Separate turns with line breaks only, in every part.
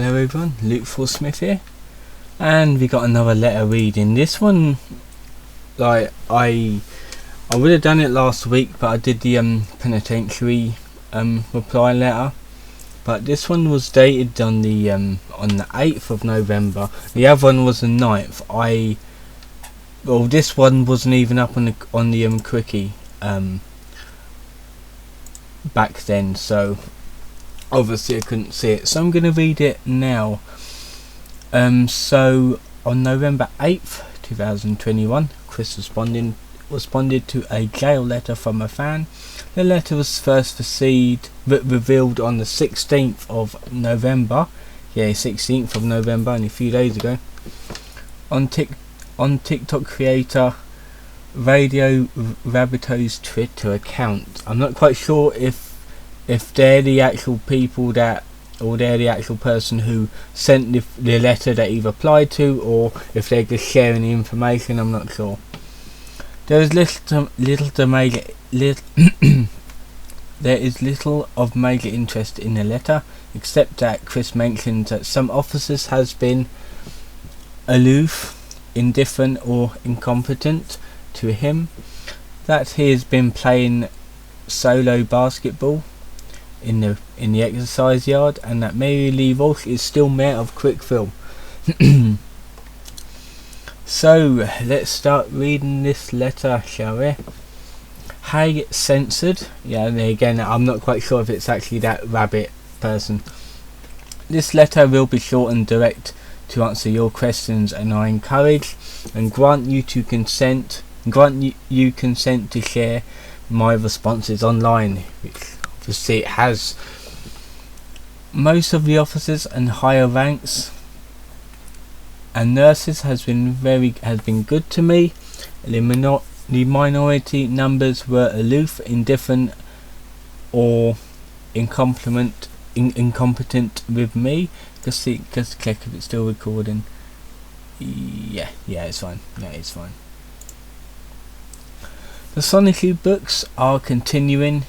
Hello everyone, Luke Smith here, and we got another letter reading. This one, like I would have done it last week, but I did the penitentiary reply letter. But this one was dated on the 8th of November. The other one was the 9th. This one wasn't even up on the quickie back then, so obviously I couldn't see it, so I'm going to read it now. So on November 8th 2021, Chris responded to a jail letter from a fan. The letter was first revealed on the 16th of November. Yeah, 16th of November, only a few days ago. On TikTok creator Radio Rabbito's Twitter account. I'm not quite sure if they're the actual people or they're the actual person who sent the letter that he replied to, or if they're just sharing the information. I'm not sure. There is little of major interest in the letter, except that Chris mentions that some officers has been aloof, indifferent or incompetent to him, that he has been playing solo basketball in the exercise yard, and that Mary Lee Walsh is still mayor of Quickville. So let's start reading this letter, shall we? Hey Censored. Yeah, and again, I'm not quite sure if it's actually that rabbit person. This letter will be short and direct to answer your questions, and I encourage and grant you consent to share my responses online, which obviously it has. Most of the officers and higher ranks and nurses has been good to me. The minority numbers were aloof, indifferent or incompetent with me. Just check if it's still recording. Yeah, it's fine. Yeah, it's fine. The Sonic Youth books are continuing,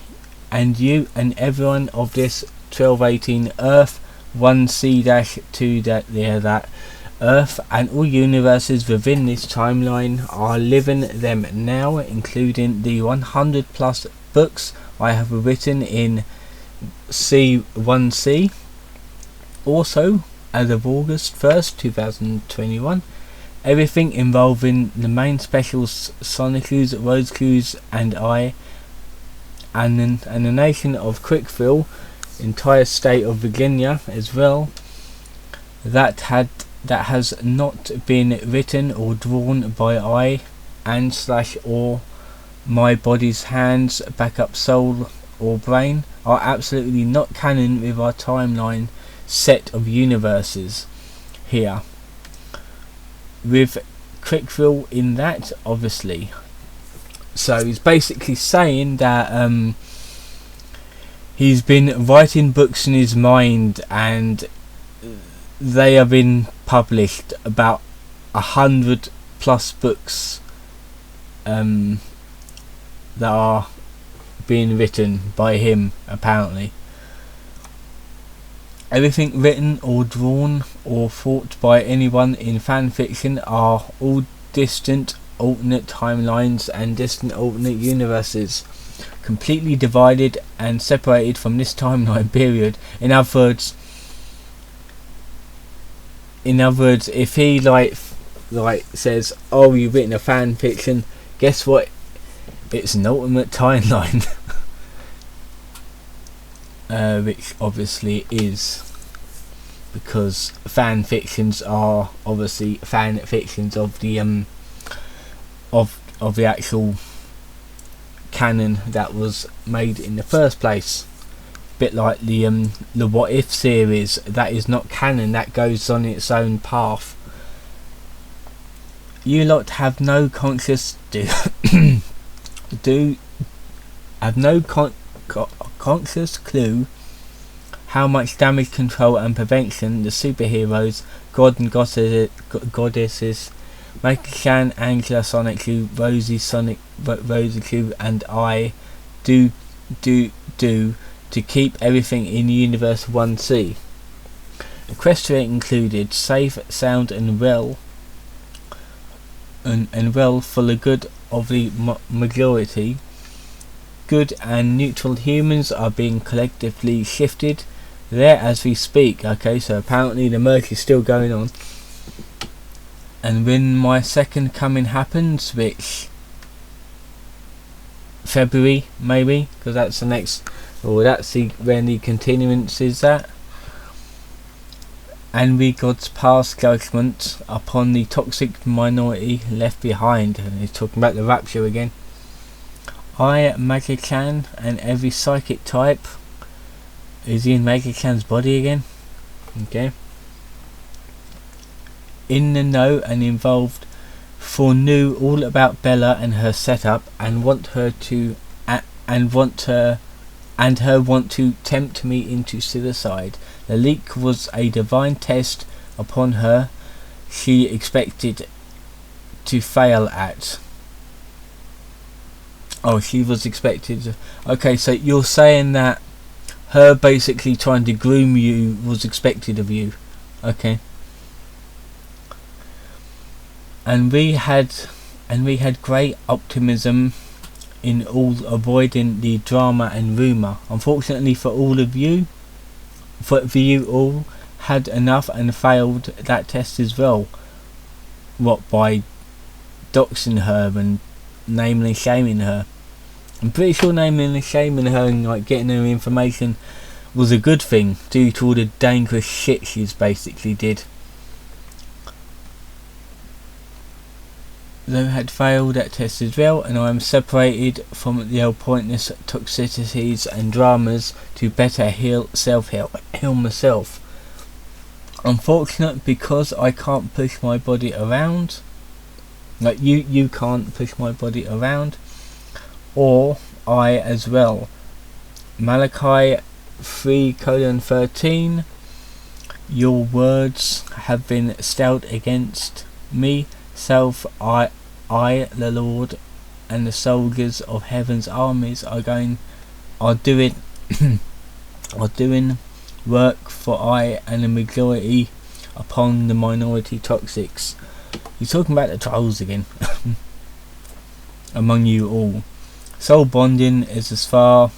and you and everyone of this 1218 Earth 1C-2 that Earth and all universes within this timeline are living them now, including the 100 plus books I have written in C1C. Also, as of August 1st 2021, everything involving the main specials Sonic Youth, Rose Clues and I and the nation of Quickville, entire state of Virginia as well, that has not been written or drawn by I and / or my body's hands, backup soul or brain, are absolutely not canon with our timeline set of universes here, with Quickville in that, obviously. So he's basically saying that he's been writing books in his mind, and they have been published, about 100 plus books that are being written by him, apparently. Everything written or drawn or thought by anyone in fan fiction are all distant alternate timelines and distant alternate universes, completely divided and separated from this timeline period. In other words, if he like says, "Oh, you've written a fan fiction," guess what? It's an alternate timeline. Which obviously is, because fan fictions are obviously fan fictions of the of the actual canon that was made in the first place. Bit like the What If series, that is not canon, that goes on its own path. You lot have no conscious conscious clue how much damage control and prevention the superheroes, god and goddesses, Micah-chan, Angela, Sonic Youth, Rosie Q and I do to keep everything in Universe 1C. Equestria included safe, sound and well for the good of the majority. Good and neutral humans are being collectively shifted there as we speak. Okay, so apparently the merge is still going on. And when my second coming happens, which February maybe, because that's the next, or that's the when the continuance is at. And we God's past judgment upon the toxic minority left behind. And he's talking about the rapture again. I, Magi-Chan, and every psychic type. Is he in Magi-Chan's body again? Okay. In the know and involved, foreknew all about Bella and her setup, and want her to tempt me into suicide. The leak was a divine test upon her she expected to fail at. Oh, she was expected to... Okay, so you're saying that her basically trying to groom you was expected of you. Okay. And we had great optimism in all avoiding the drama and rumour. Unfortunately for all of you, for you all, had enough and failed that test as well. What, by doxing her and namely shaming her? I'm pretty sure naming and shaming her and like getting her information was a good thing due to all the dangerous shit she's basically did. Though had failed that test as well, and I am separated from the old pointless toxicities and dramas to better heal myself. Unfortunate because I can't push my body around. Like you can't push my body around, or I as well. Malachi 3:13. Your words have been styled against me. Self, I, the Lord, and the soldiers of heaven's armies are doing work for I and the majority upon the minority toxics. He's talking about the trolls again. Among you all. Soul bonding is as far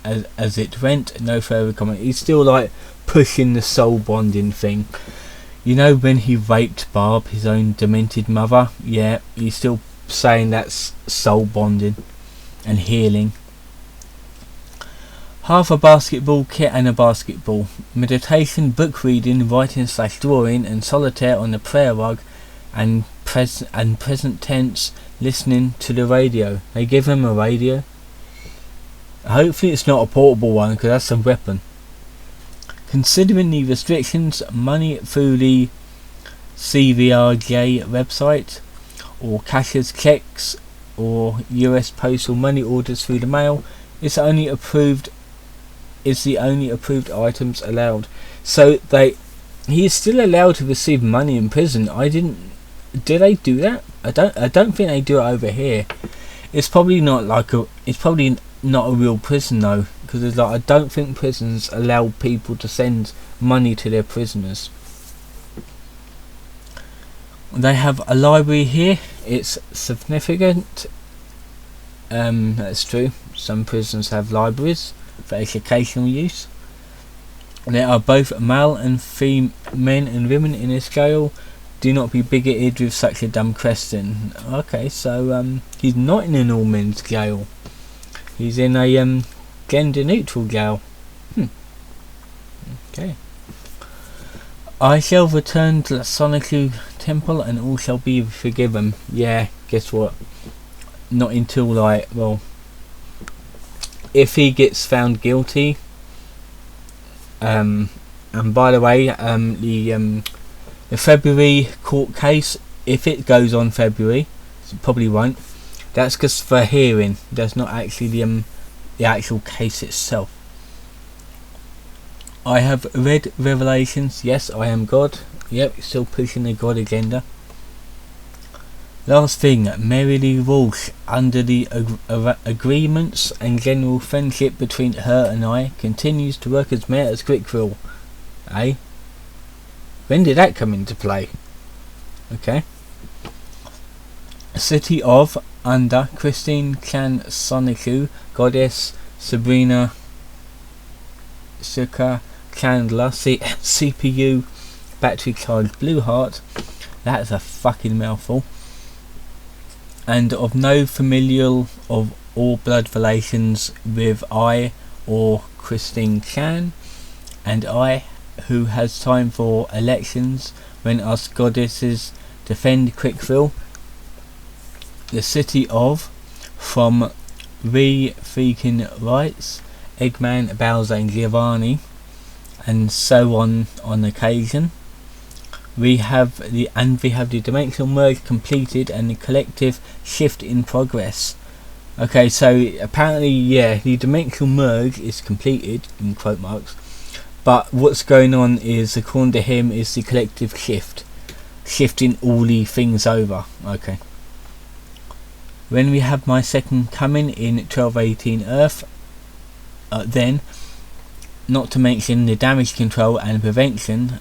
as it went, no further comment. He's still like pushing the soul bonding thing. You know when he raped Barb, his own demented mother? Yeah, he's still saying that's soul bonding and healing. Half a basketball kit and a basketball. Meditation, book reading, writing / drawing, and solitaire on the prayer rug, and present tense listening to the radio. They give him a radio. Hopefully it's not a portable one, because that's a weapon. Considering the restrictions, money through the CVRJ website, or cashier's checks, or US postal money orders through the mail, it's the only approved items allowed. So he is still allowed to receive money in prison. Do they do that? I don't think they do it over here. It's probably not a real prison though, because I don't think prisons allow people to send money to their prisoners. They have a library here. It's significant. That's true. Some prisons have libraries for educational use. There are both male and female men and women in this jail. Do not be bigoted with such a dumb question. Okay, so he's not in an all men's jail. He's in a gender neutral jail. Okay. I shall return to the Sonichu Temple and all shall be forgiven. Yeah, guess what? Not until if he gets found guilty. And by the way, the February court case, if it goes on February, it probably won't. That's just for hearing. That's not actually the actual case itself. I have read Revelations. Yes, I am God. Yep, still pushing the God agenda. Last thing, Mary Lee Walsh, under the agreements and general friendship between her and I, continues to work as mayor at Squickville. When did that come into play? Okay. City of under Christine Chan Soniku, Goddess Sabrina Shuka Chandler, CPU battery charged Blue Heart. That's a fucking mouthful. And of no familial of all blood relations with I or Christine Chan, and I, who has time for elections when us goddesses defend Quickville, the city of, from Freaking Rights, Eggman, Bowser and Giovanni, and so on occasion. We have the dimensional merge completed and the collective shift in progress. Okay, so apparently, yeah, the dimensional merge is completed in quote marks, but what's going on is, according to him, is the collective shift, shifting all the things over. Okay. When we have my second coming in 1218 Earth, then, not to mention the damage control and prevention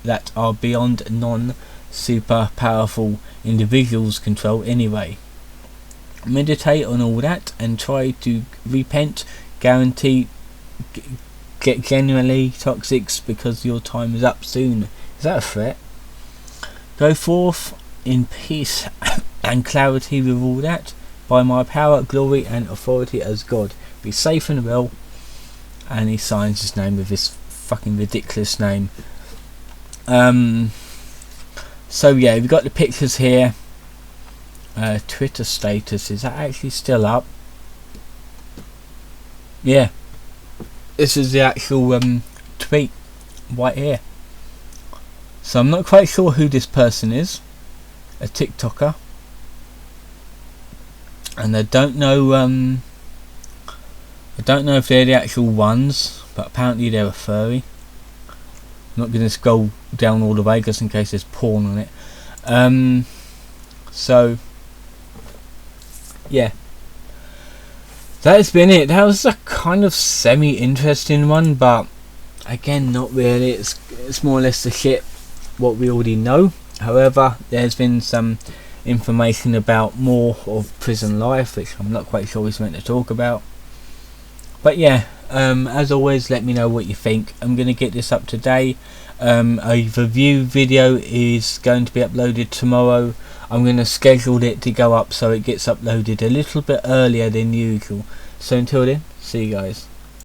that are beyond non-super powerful individuals' control anyway. Meditate on all that and try to repent, guarantee get genuinely toxic because your time is up soon. Is that a threat? Go forth in peace and clarity with all that, by my power, glory and authority as God. Be safe and well. And he signs his name with this fucking ridiculous name. So yeah, we've got the pictures here. Twitter status, is that actually still up? Yeah, this is the actual tweet right here. So I'm not quite sure who this person is. A TikToker, and I don't know if they're the actual ones, but apparently they're a furry. I'm not going to scroll down all the way just in case there's porn on it. So yeah, that has been it. That was a kind of semi-interesting one, but again, not really. It's more or less the shit what we already know. However, there's been some information about more of prison life, which I'm not quite sure he's meant to talk about. But yeah, as always, let me know what you think. I'm going to get this up today. A review video is going to be uploaded tomorrow. I'm going to schedule it to go up so it gets uploaded a little bit earlier than usual. So until then, see you guys.